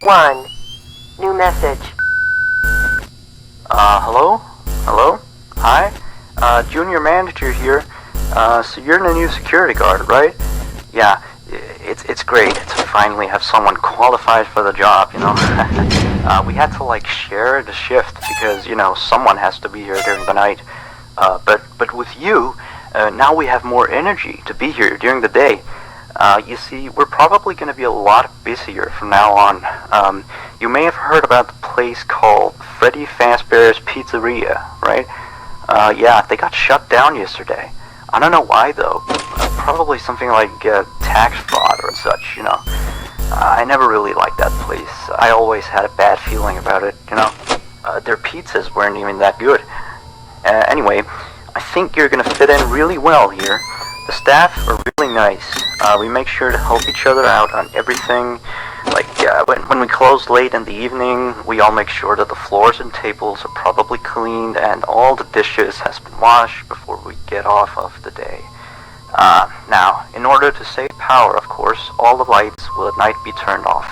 1. New message. Hello? Hello? Hi? Junior manager here. So you're the new security guard, right? Yeah, it's great to finally have someone qualified for the job, you know? We had to, like, share the shift because, you know, someone has to be here during the night. But with you, now we have more energy to be here during the day. You see, we're probably going to be a lot busier from now on. You may have heard about the place called Freddy Fazbear's Pizzeria, right? Yeah, they got shut down yesterday. I don't know why, though. Probably something like tax fraud or such, you know. I never really liked that place. I always had a bad feeling about it, you know. Their pizzas weren't even that good. Anyway, I think you're going to fit in really well here. The staff are really nice. We make sure to help each other out on everything. Like, when we close late in the evening, we all make sure that the floors and tables are probably cleaned and all the dishes has been washed before we get off of the day. Now, in order to save power, of course, all the lights will at night be turned off.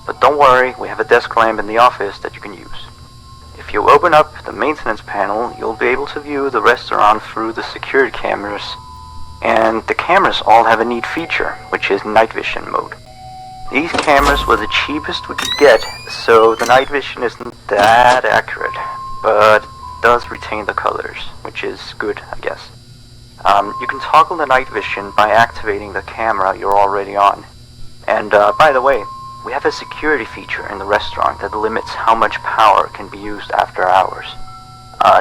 But don't worry, we have a desk lamp in the office that you can use. If you open up the maintenance panel, you'll be able to view the restaurant through the security cameras. And the cameras all have a neat feature, which is night vision mode. These cameras were the cheapest we could get, so the night vision isn't that accurate, but it does retain the colors, which is good, I guess. You can toggle the night vision by activating the camera you're already on. And by the way, we have a security feature in the restaurant that limits how much power can be used after hours.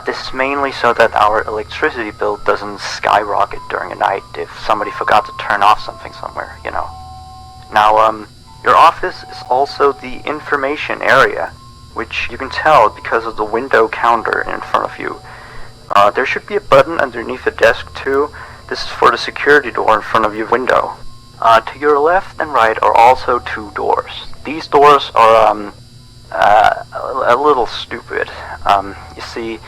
This is mainly so that our electricity bill doesn't skyrocket during a night if somebody forgot to turn off something somewhere, you know. Now, your office is also the information area, which you can tell because of the window counter in front of you. There should be a button underneath the desk too. This is for the security door in front of your window. To your left and right are also 2 doors. These doors are, a little stupid. You see,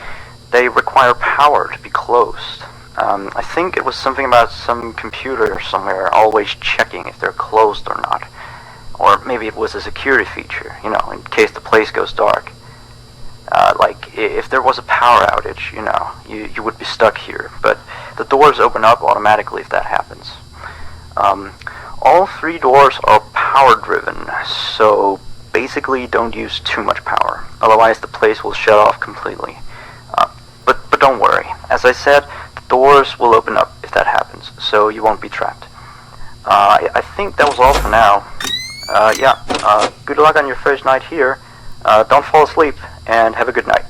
they require power to be closed. I think it was something about some computer somewhere always checking if they're closed or not. Or maybe it was a security feature, you know, in case the place goes dark. Like, if there was a power outage, you know, you would be stuck here. But the doors open up automatically if that happens. All 3 doors are power-driven, so basically don't use too much power. Otherwise the place will shut off completely. But don't worry. As I said, the doors will open up if that happens, so you won't be trapped. I think that was all for now. Good luck on your first night here. Don't fall asleep, and have a good night.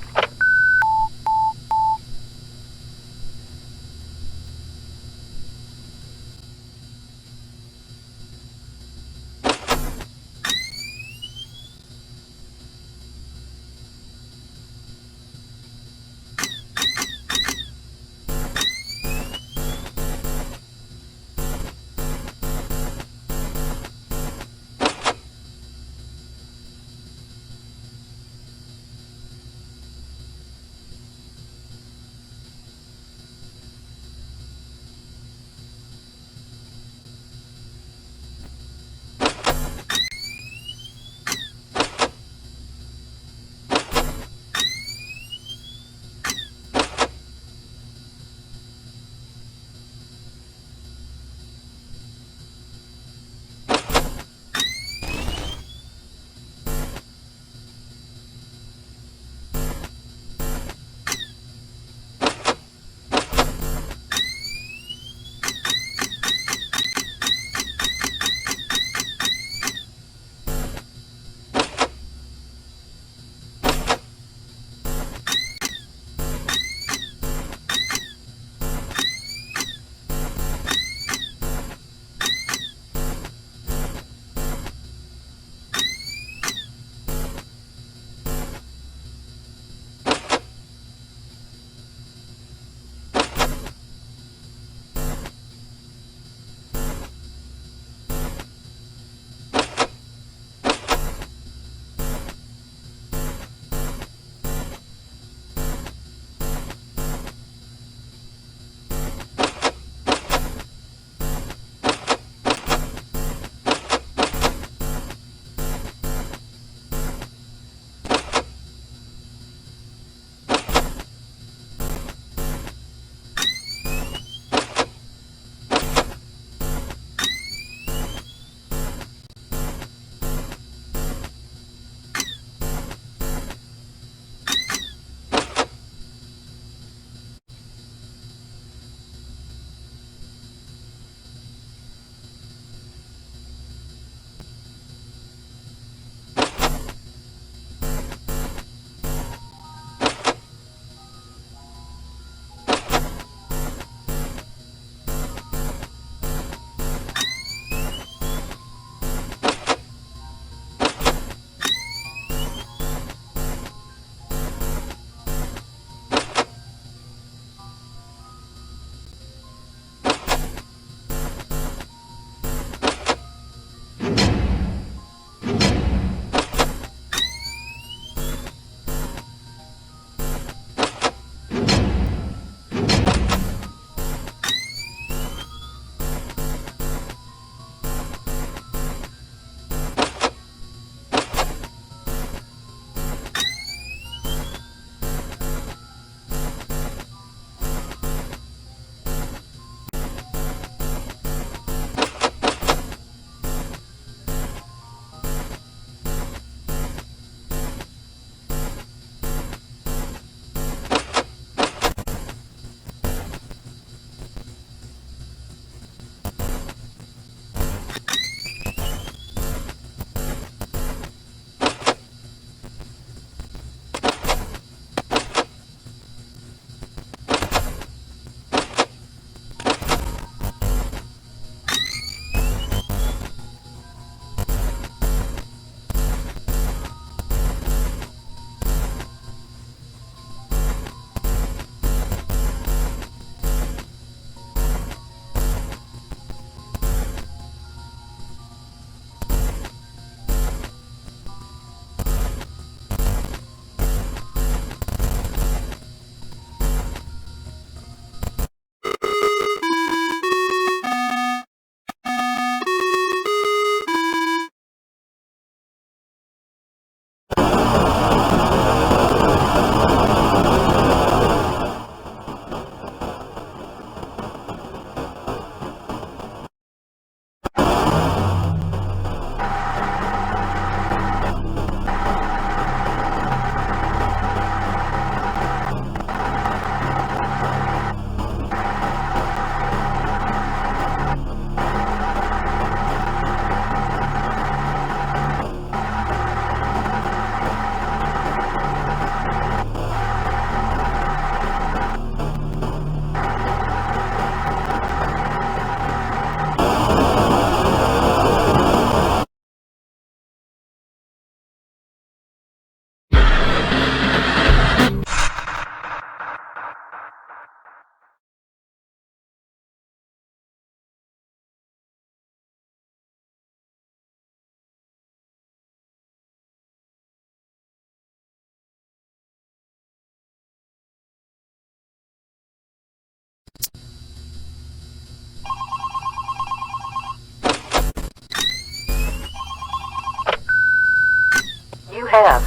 have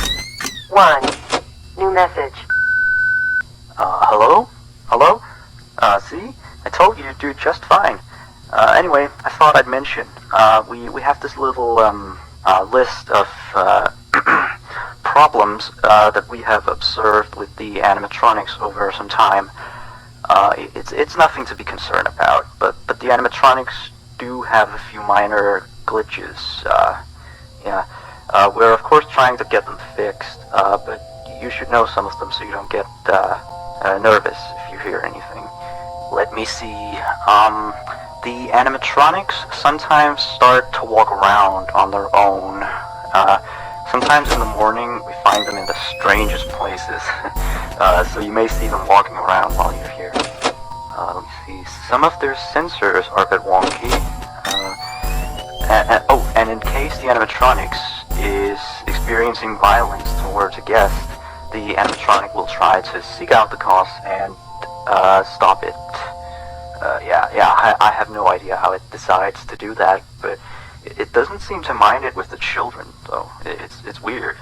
1 new message. Hello? Hello? See? I told you you'd do just fine. Anyway, I thought I'd mention, we have this little, list of, problems, that we have observed with the animatronics over some time. It's nothing to be concerned about, but the animatronics do have a few minor glitches, yeah. We're of course trying to get them fixed, but you should know some of them so you don't get, nervous if you hear anything. Let me see, the animatronics sometimes start to walk around on their own. Sometimes in the morning we find them in the strangest places, so you may see them walking around while you're here. Let me see, some of their sensors are a bit wonky, and in case the animatronics is experiencing violence towards a guest, the animatronic will try to seek out the cause and stop it. I have no idea how it decides to do that, but it doesn't seem to mind it with the children, though. It's weird.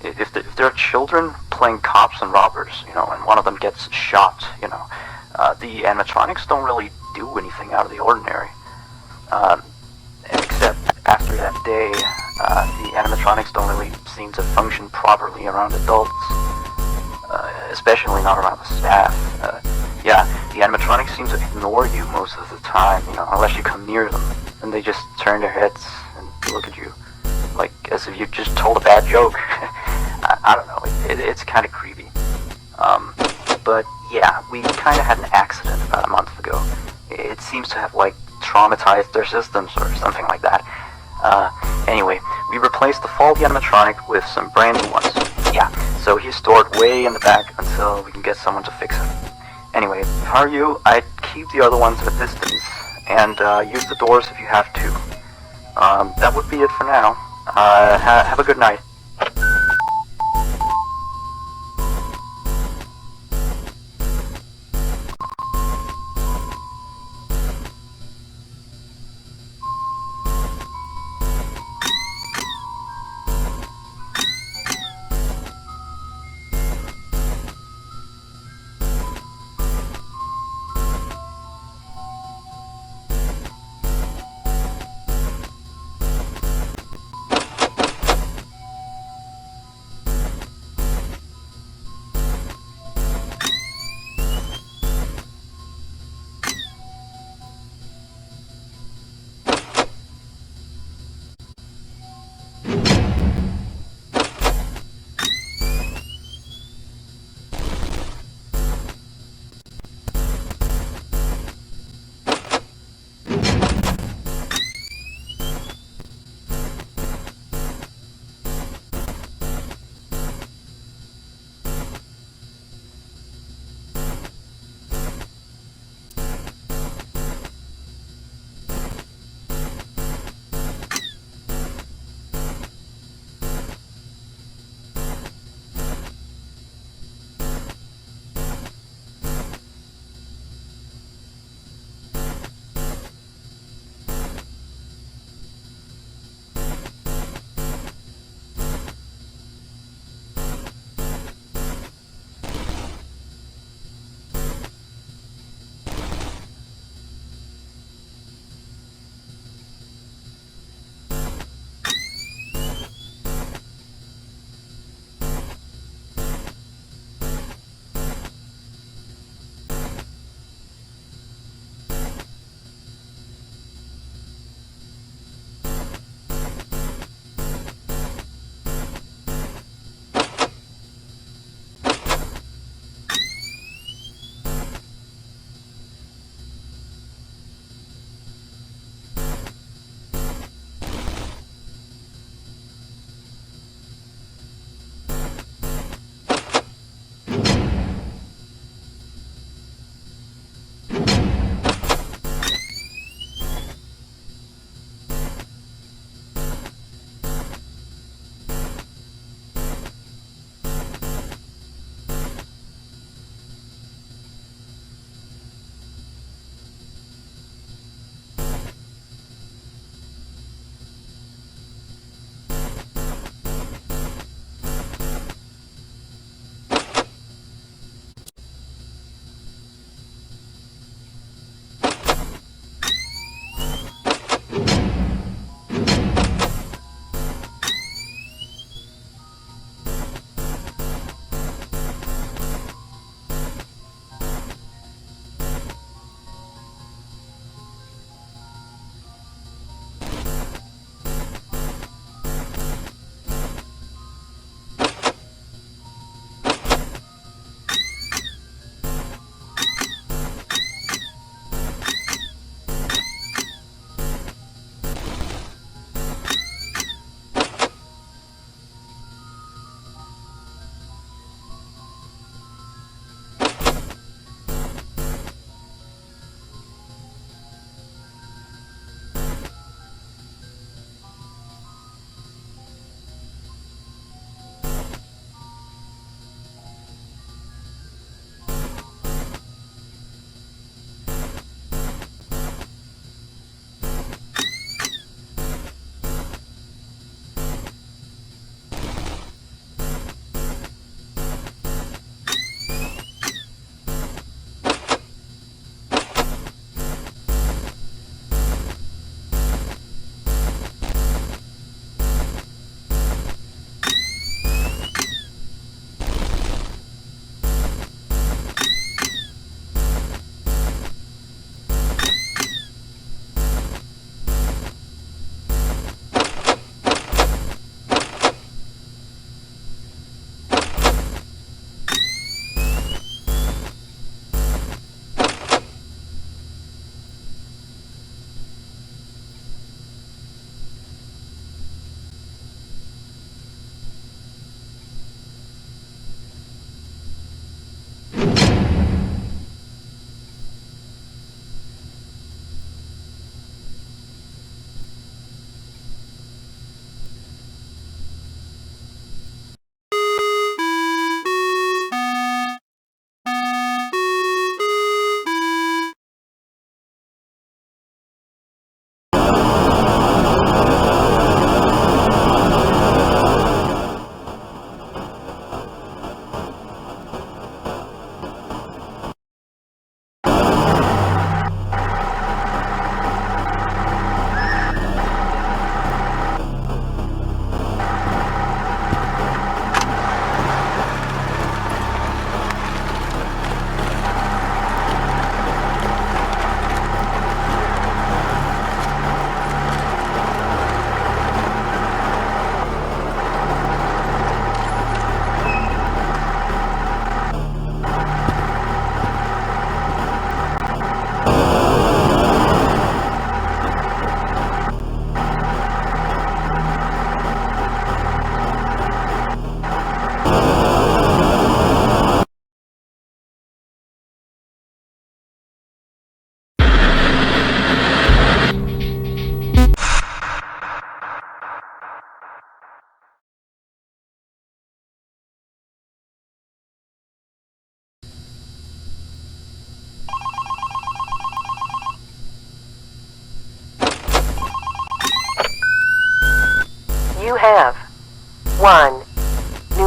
If there are children playing cops and robbers, and one of them gets shot, the animatronics don't really do anything out of the ordinary. Except after that day, the animatronics don't really seem to function properly around adults, especially not around the staff. The animatronics seem to ignore you most of the time, unless you come near them, and they just turn their heads and look at you, like as if you just told a bad joke. I don't know, it's kind of creepy. But yeah, we kind of had an accident about a month ago. It seems to have, traumatized their systems or something like that. Anyway, we replaced the faulty animatronic with some brand new ones. Yeah, so he's stored way in the back until we can get someone to fix him. Anyway, if I were you, I'd keep the other ones at a distance, and use the doors if you have to. That would be it for now. Have a good night.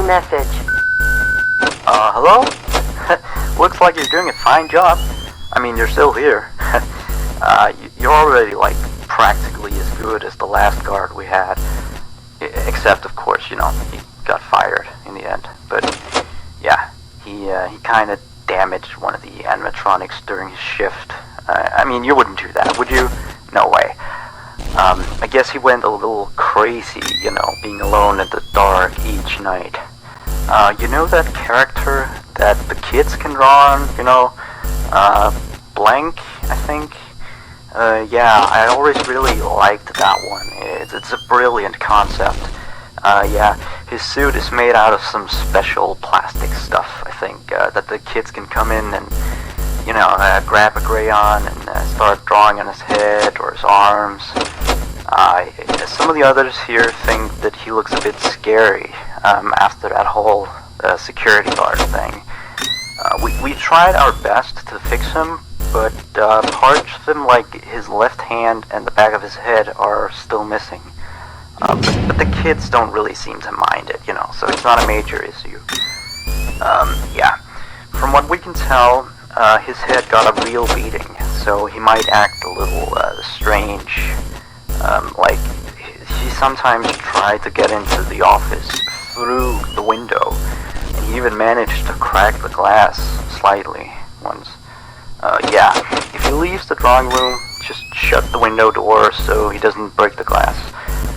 message. Hello? Looks like you're doing a fine job. I mean, you're still here. You're already, like, practically as good as the last guard we had. Except, of course, you know, he got fired in the end. But, yeah, he kind of damaged one of the animatronics during his shift. I mean, you wouldn't do that, would you? No way. I guess he went a little crazy, you know, being alone in the dark each night. You know that character that the kids can draw on, you know? Blank, I think? Yeah, I always really liked that one. It's a brilliant concept. Yeah, his suit is made out of some special plastic stuff, I think, that the kids can come in and, you know, grab a crayon and start drawing on his head or his arms. Some of the others here think that he looks a bit scary after that whole security guard thing. We tried our best to fix him, but parts of him, like his left hand and the back of his head, are still missing. But the kids don't really seem to mind it, you know, so it's not a major issue. Yeah. From what we can tell, his head got a real beating, so he might act a little strange. Like, he sometimes tried to get into the office through the window, and he even managed to crack the glass slightly once. Yeah, if he leaves the drawing room, just shut the window door so he doesn't break the glass.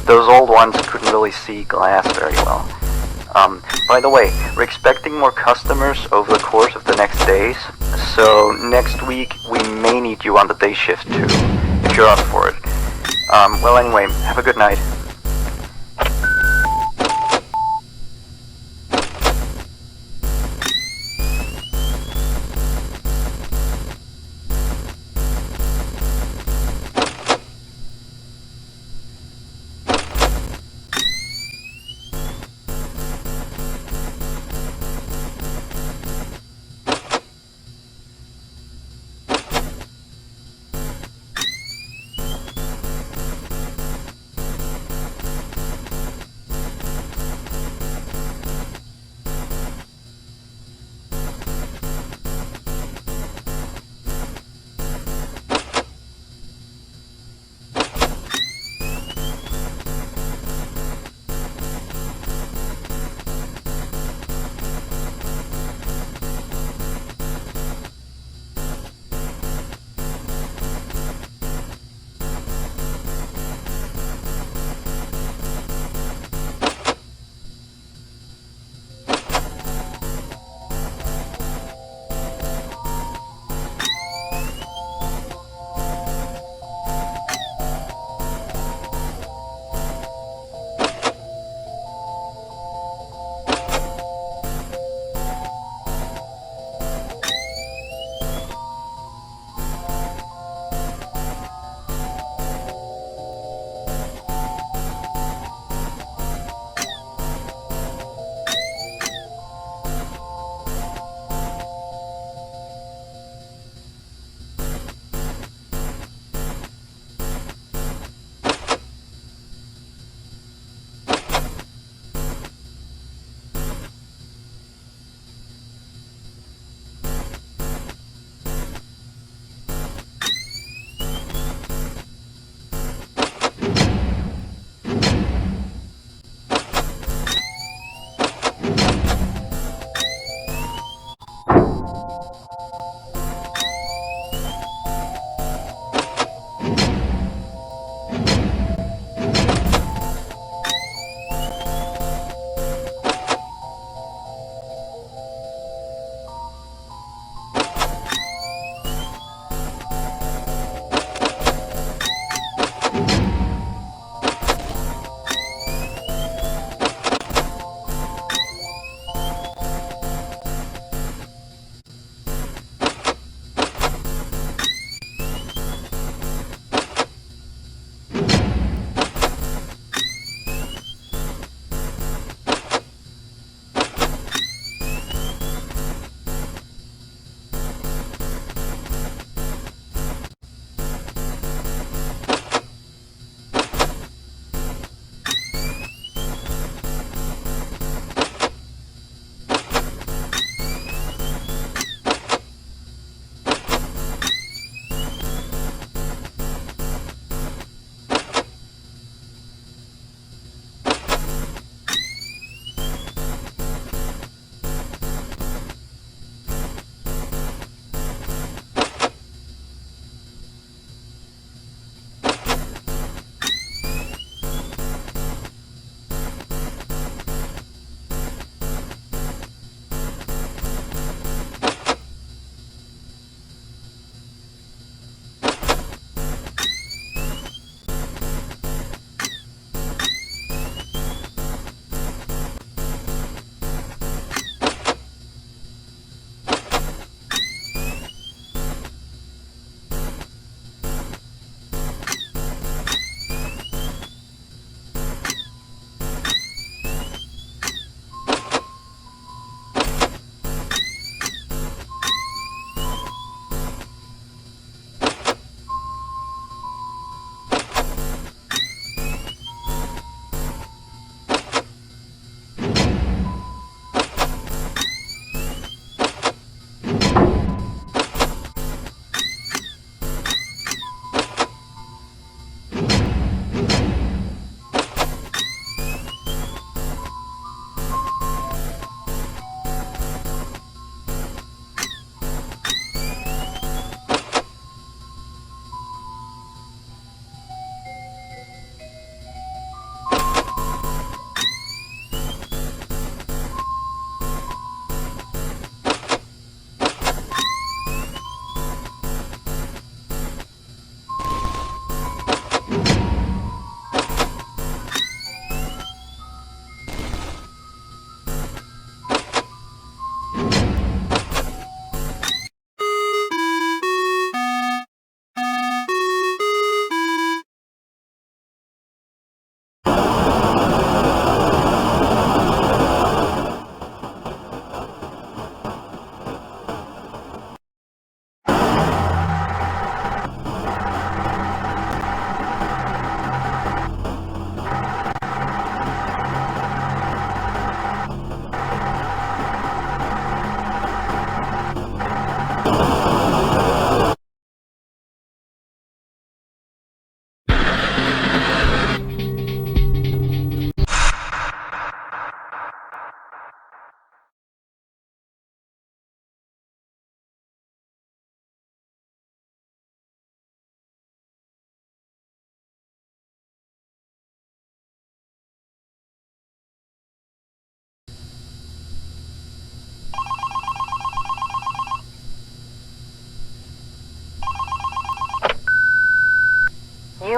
Those old ones couldn't really see glass very well. By the way, we're expecting more customers over the course of the next days, so next week we may need you on the day shift too, if you're up for it. Well anyway, have a good night.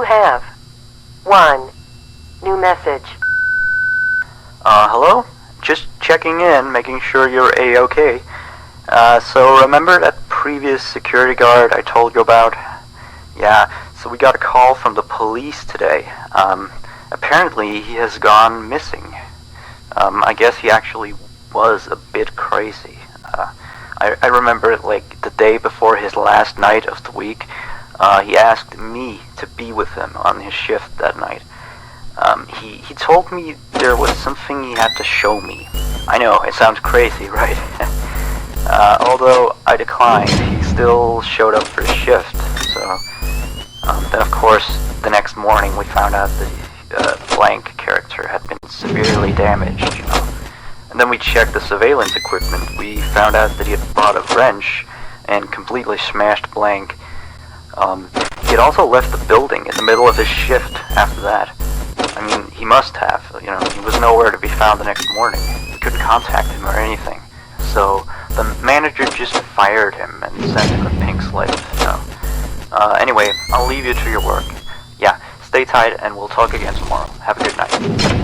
have 1 new message. Hello? Just checking in, making sure you're A-okay. So remember that previous security guard I told you about? Yeah, so we got a call from the police today. Apparently he has gone missing. I guess he actually was a bit crazy. I remember, like, the day before his last night of the week, he asked me to be with him on his shift that night. He told me there was something he had to show me. I know, it sounds crazy, right? Although I declined, he still showed up for his shift, so... then of course, the next morning we found out that Blank character had been severely damaged, you know. And then we checked the surveillance equipment. We found out that he had brought a wrench and completely smashed Blank. He had also left the building in the middle of his shift after that. I mean, he must have, you know, he was nowhere to be found the next morning. We couldn't contact him or anything. So, the manager just fired him and sent him a pink slip, you know. Anyway, I'll leave you to your work. Yeah, stay tight and we'll talk again tomorrow. Have a good night.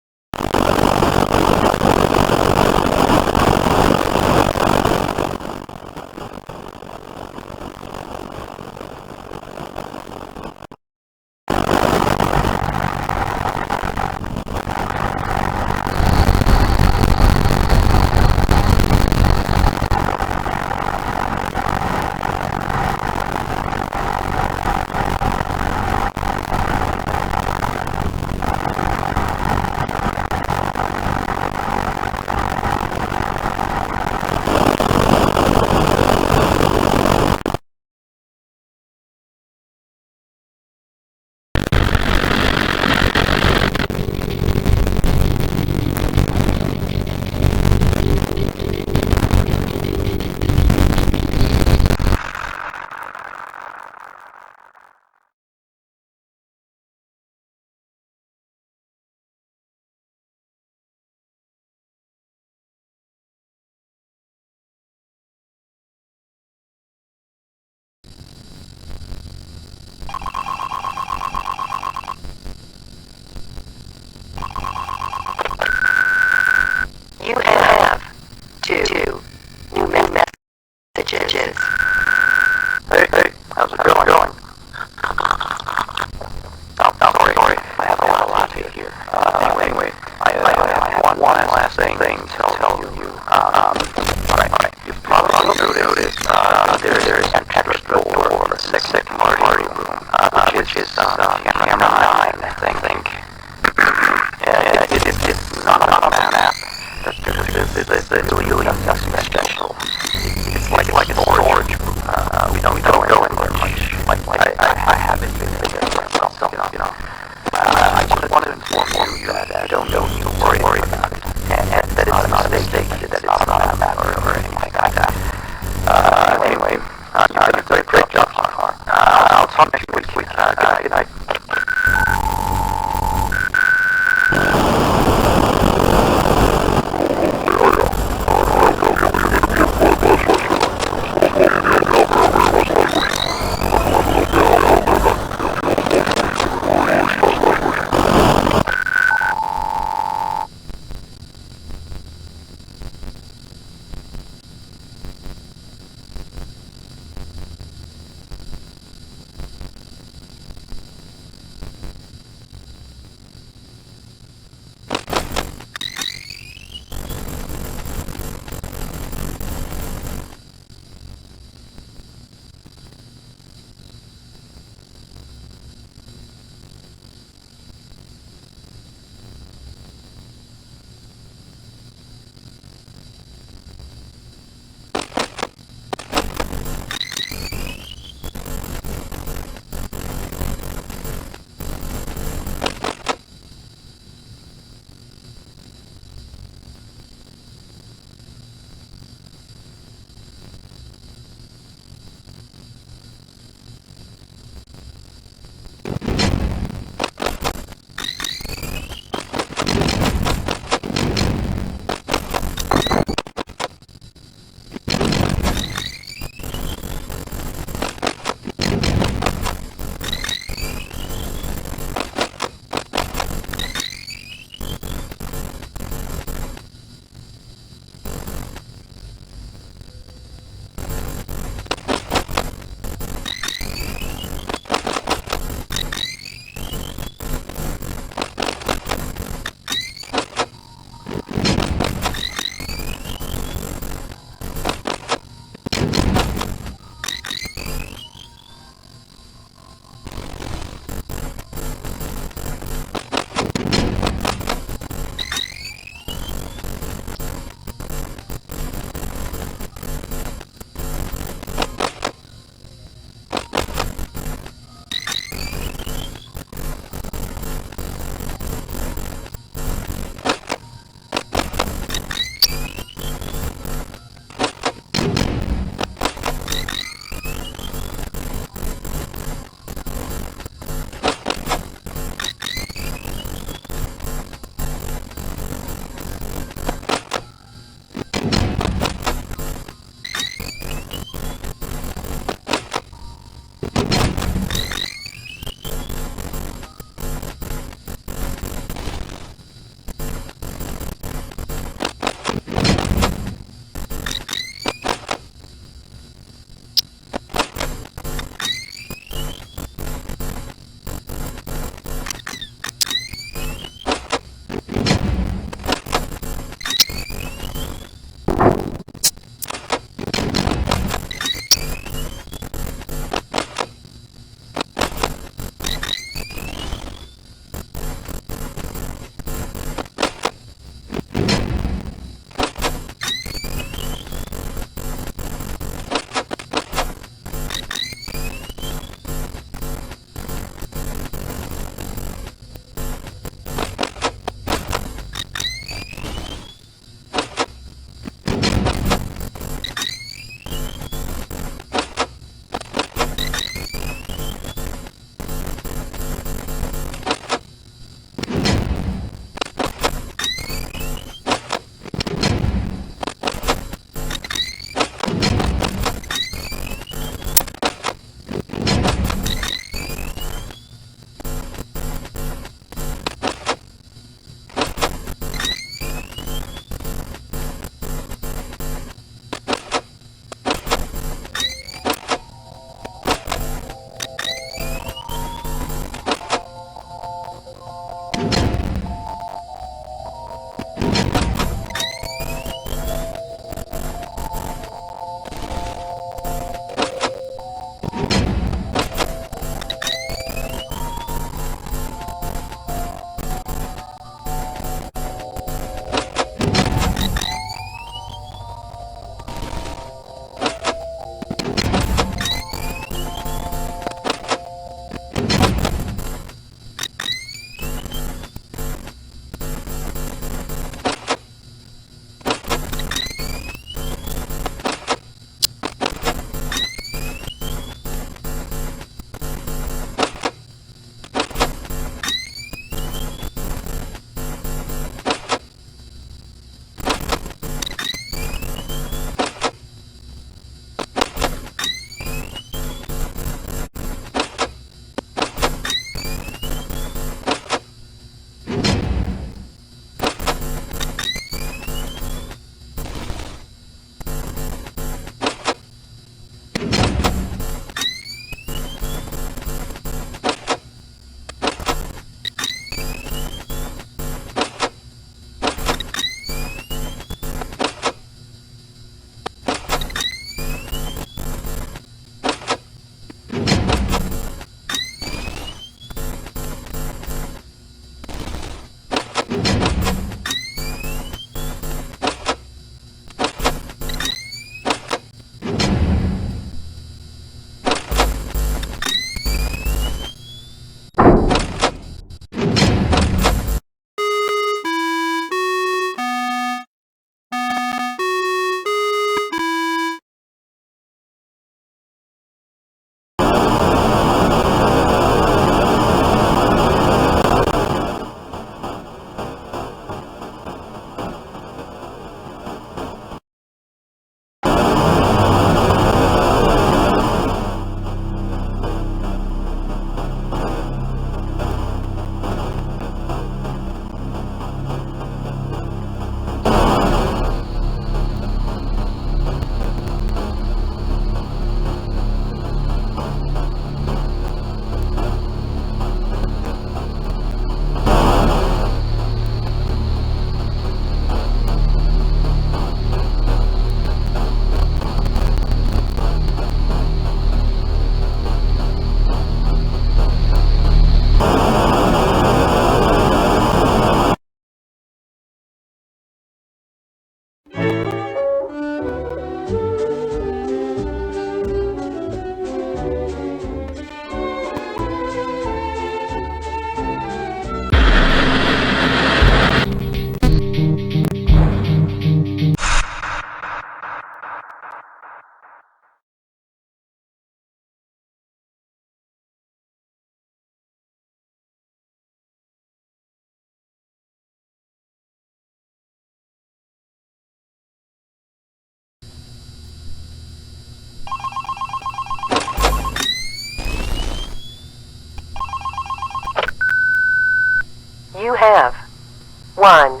1.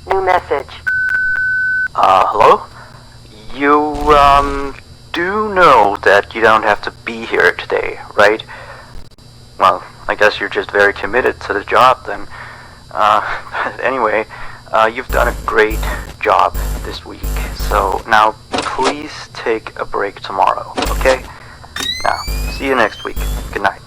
New message. Hello? You, do know that you don't have to be here today, right? Well, I guess you're just very committed to the job then. But anyway, you've done a great job this week, so now please take a break tomorrow, okay? Now, see you next week. Good night.